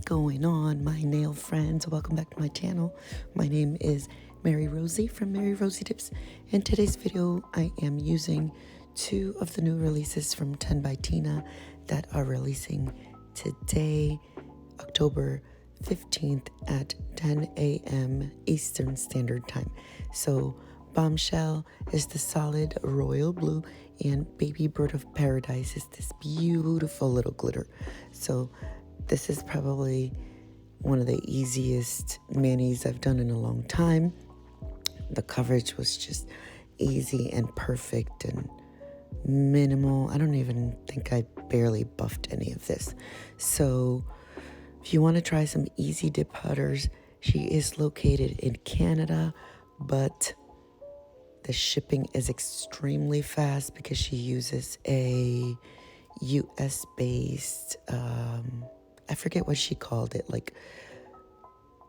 going on, my nail friends? Welcome back to my channel. My name is Mary Rosie from Mary Rosie Tips. In today's video, I am using two of the new releases from TenxTina that are releasing today, October 15th at 10 a.m. Eastern Standard Time. So Bombshell is the solid royal blue, and Baby Bird of Paradise is this beautiful little glitter. So this is probably one of the easiest manis I've done in a long time. The coverage was just easy and perfect and minimal. I don't even think I barely buffed any of this. So if you want to try some easy dip powders, she is located in Canada, but the shipping is extremely fast because she uses a US based, I forget what she called it. Like,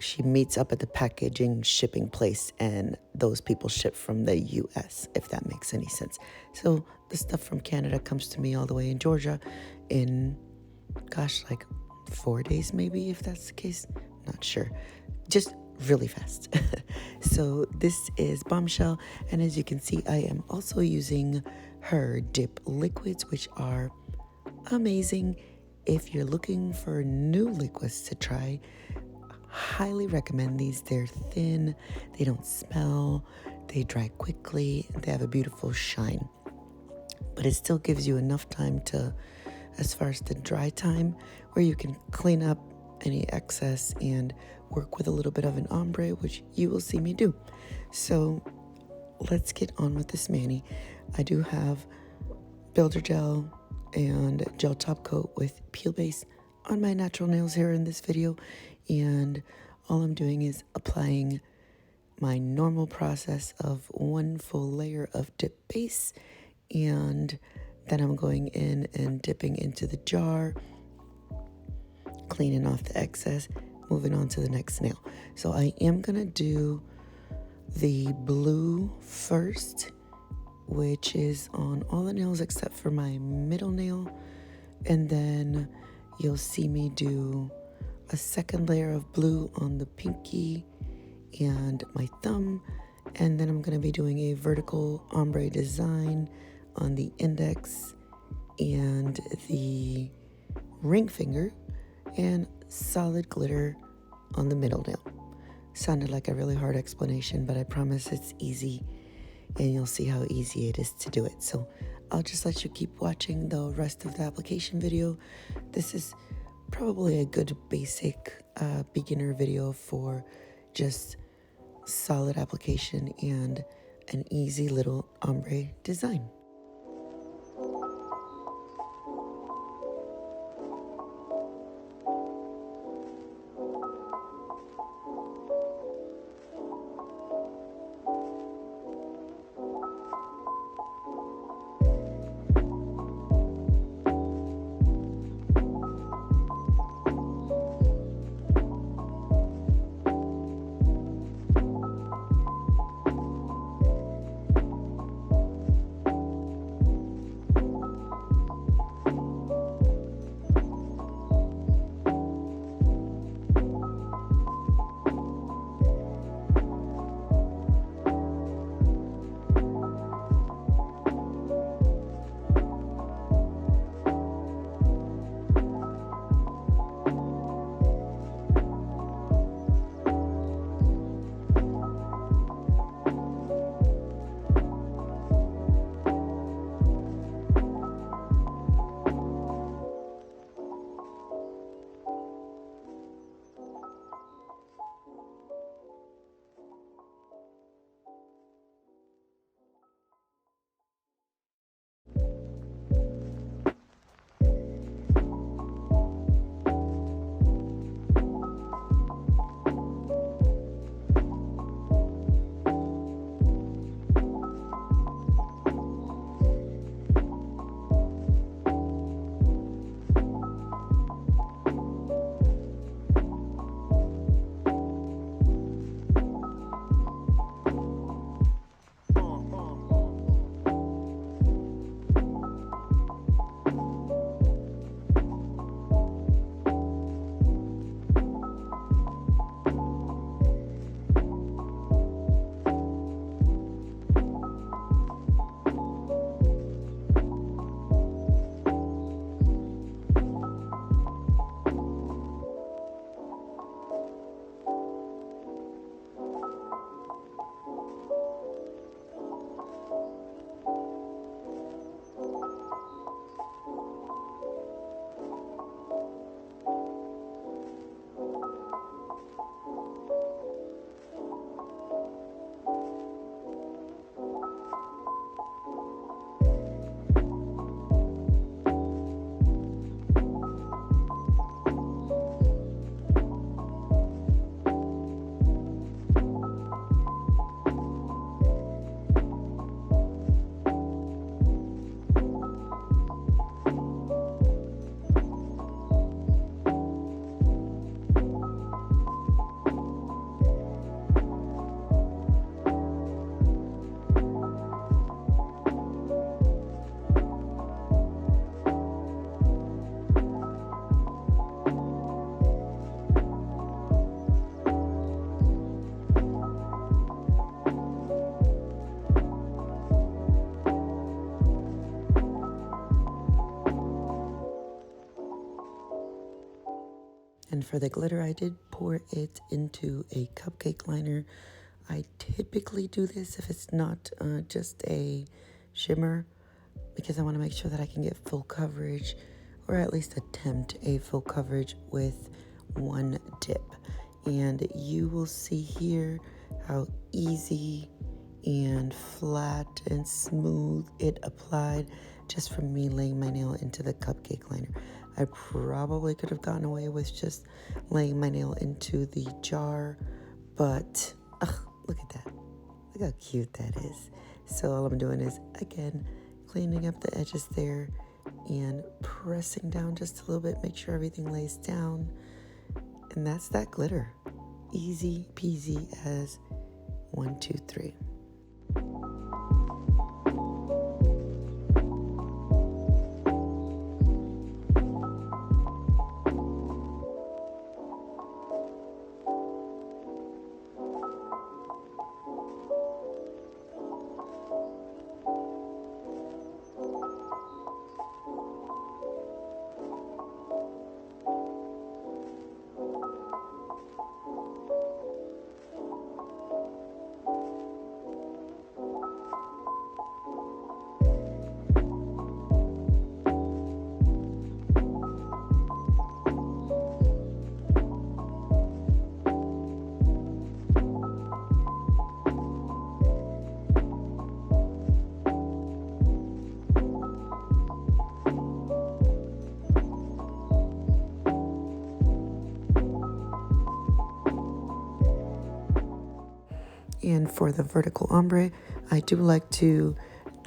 she meets up at the packaging shipping place and those people ship from the US, if that makes any sense. So the stuff from Canada comes to me all the way in Georgia in, gosh, like 4 days maybe, if that's the case. Not sure. Just really fast. So this is Bombshell, and as you can see, I am also using her dip liquids, which are amazing. If you're looking for new liquids to try, highly recommend these. They're thin, they don't smell, they dry quickly, they have a beautiful shine, but it still gives you enough time to, as far as the dry time, where you can clean up any excess and work with a little bit of an ombre, which you will see me do. So let's get on with this mani. I do have builder gel and gel top coat with peel base on my natural nails here in this video, and all I'm doing is applying my normal process of one full layer of dip base, and then I'm going in and dipping into the jar, cleaning off the excess, moving on to the next nail. So I am gonna do the blue first, which is on all the nails except for my middle nail, and then you'll see me do a second layer of blue on the pinky and my thumb, and then I'm going to be doing a vertical ombre design on the index and the ring finger, and solid glitter on the middle nail. Sounded like a really hard explanation, but I promise it's easy, and you'll see how easy it is to do it. So I'll just let you keep watching the rest of the application video. This is probably a good basic beginner video for just solid application and an easy little ombre design. And for the glitter, I did pour it into a cupcake liner. I typically do this if it's not just a shimmer, because I want to make sure that I can get full coverage, or at least attempt a full coverage with one dip. And you will see here how easy and flat and smooth it applied just from me laying my nail into the cupcake liner. I probably could have gotten away with just laying my nail into the jar, but look at that. Look how cute that is. So all I'm doing is, again, cleaning up the edges there and pressing down just a little bit, make sure everything lays down. And that's that glitter. Easy peasy as 1, 2, 3. And for the vertical ombre, I do like to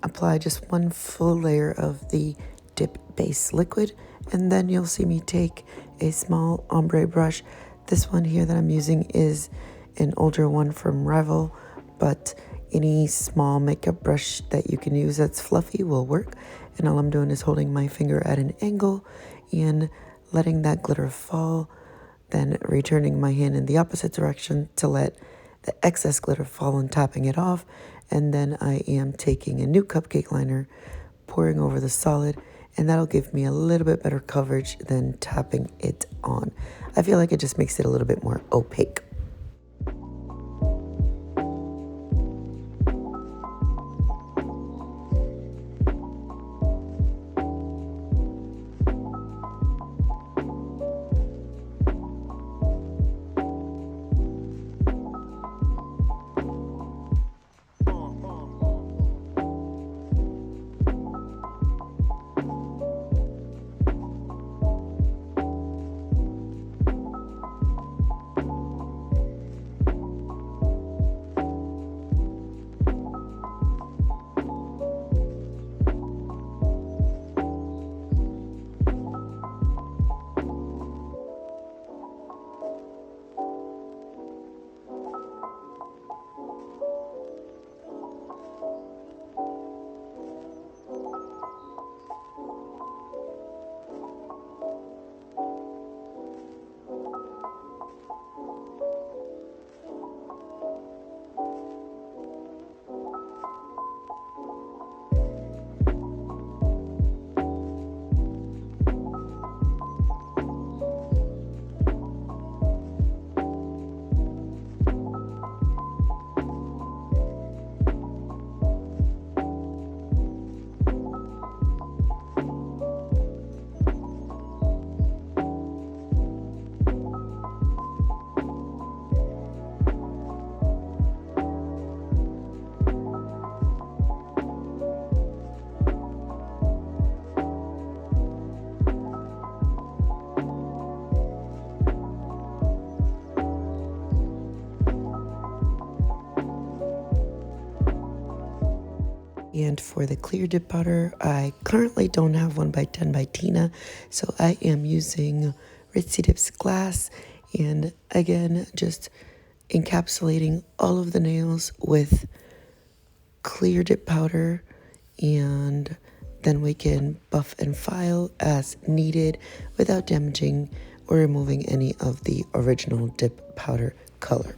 apply just one full layer of the dip base liquid, and then you'll see me take a small ombre brush. This one here that I'm using is an older one from Rival, but any small makeup brush that you can use that's fluffy will work. And all I'm doing is holding my finger at an angle and letting that glitter fall, then returning my hand in the opposite direction to let the excess glitter fall and topping it off. And then I am taking a new cupcake liner, pouring over the solid, and that'll give me a little bit better coverage than tapping it on. I feel like it just makes it a little bit more opaque. And for the clear dip powder, I currently don't have one by TenxTina, so I am using Ritzy Dip's glass, and again, just encapsulating all of the nails with clear dip powder, and then we can buff and file as needed without damaging or removing any of the original dip powder color.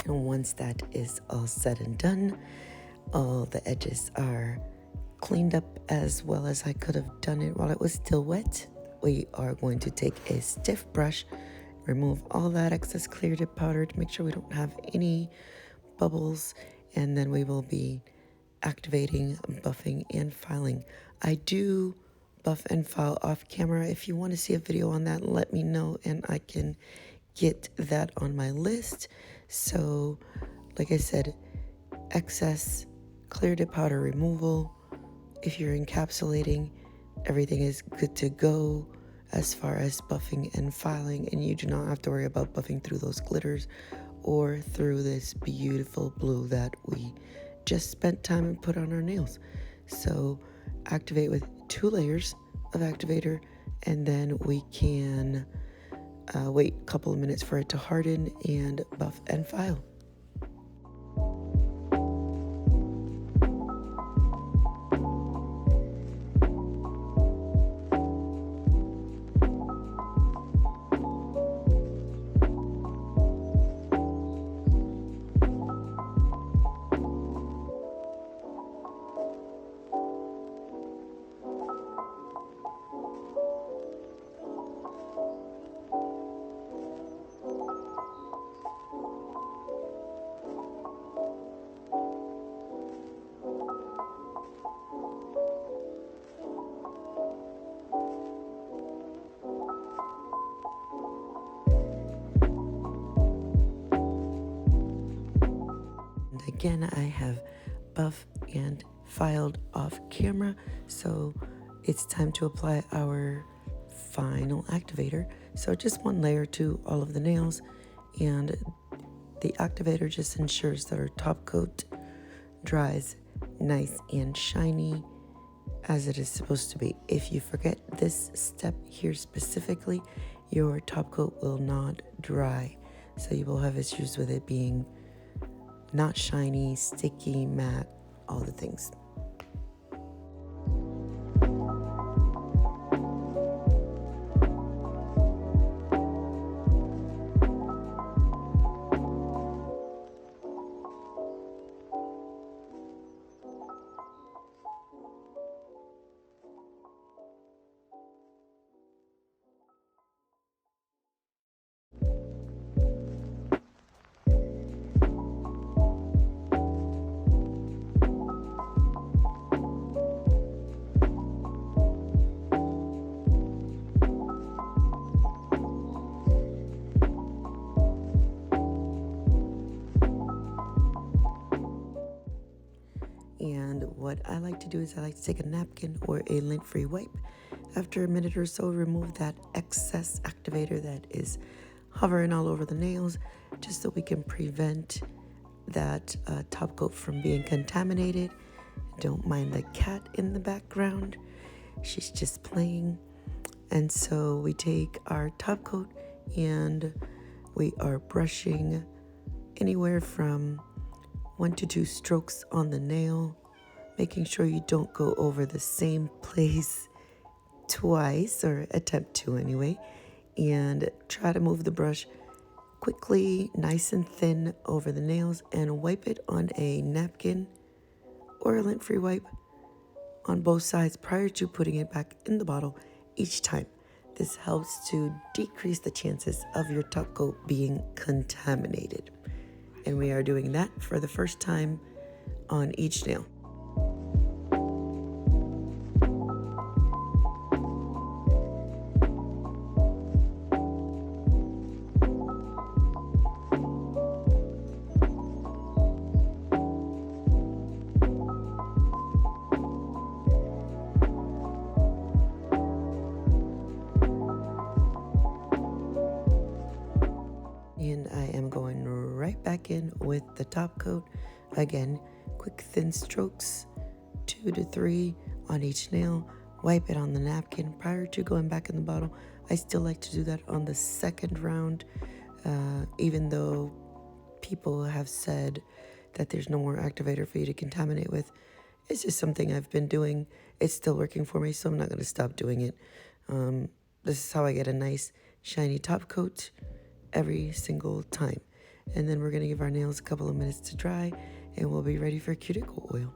And once that is all said and done, all the edges are cleaned up as well as I could have done it while it was still wet. We are going to take a stiff brush, remove all that excess clear dip powder to make sure we don't have any bubbles, and then we will be activating, buffing, and filing. I do buff and file off camera. If you want to see a video on that, let me know and I can get that on my list. So, like I said, excess clear dip powder removal. If you're encapsulating, everything is good to go as far as buffing and filing, and you do not have to worry about buffing through those glitters or through this beautiful blue that we just spent time and put on our nails. So activate with 2 layers of activator, and then we can wait a couple of minutes for it to harden and buff and file. Again, I have buffed and filed off camera, so it's time to apply our final activator. So just 1 layer to all of the nails, and the activator just ensures that our top coat dries nice and shiny as it is supposed to be. If you forget this step here specifically, your top coat will not dry, so you will have issues with it being not shiny, sticky, matte, all the things. And what I like to do is I like to take a napkin or a lint-free wipe. After a minute or so, remove that excess activator that is hovering all over the nails, just so we can prevent that top coat from being contaminated. Don't mind the cat in the background. She's just playing. And so we take our top coat and we are brushing anywhere from 1 to 2 strokes on the nail, making sure you don't go over the same place twice, or attempt to anyway, and try to move the brush quickly, nice and thin over the nails, and wipe it on a napkin or a lint-free wipe on both sides prior to putting it back in the bottle each time. This helps to decrease the chances of your top coat being contaminated. And we are doing that for the first time on each nail. And I am going right back in with the top coat. Again, quick thin strokes, 2 to 3 on each nail. Wipe it on the napkin prior to going back in the bottle. I still like to do that on the second round, even though people have said that there's no more activator for you to contaminate with. It's just something I've been doing. It's still working for me, so I'm not going to stop doing it. This is how I get a nice shiny top coat every single time. And then we're going to give our nails a couple of minutes to dry, and we'll be ready for cuticle oil.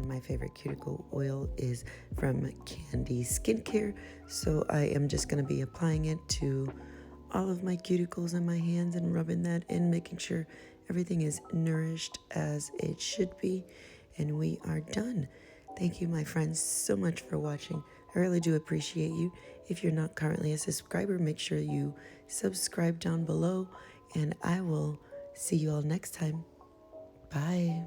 My favorite cuticle oil is from Candy Skincare, so I am just going to be applying it to all of my cuticles and my hands and rubbing that in, making sure everything is nourished as it should be, and we are done. Thank you, my friends, so much for watching. I really do appreciate you. If you're not currently a subscriber, make sure you subscribe down below, and I will see you all next time. Bye.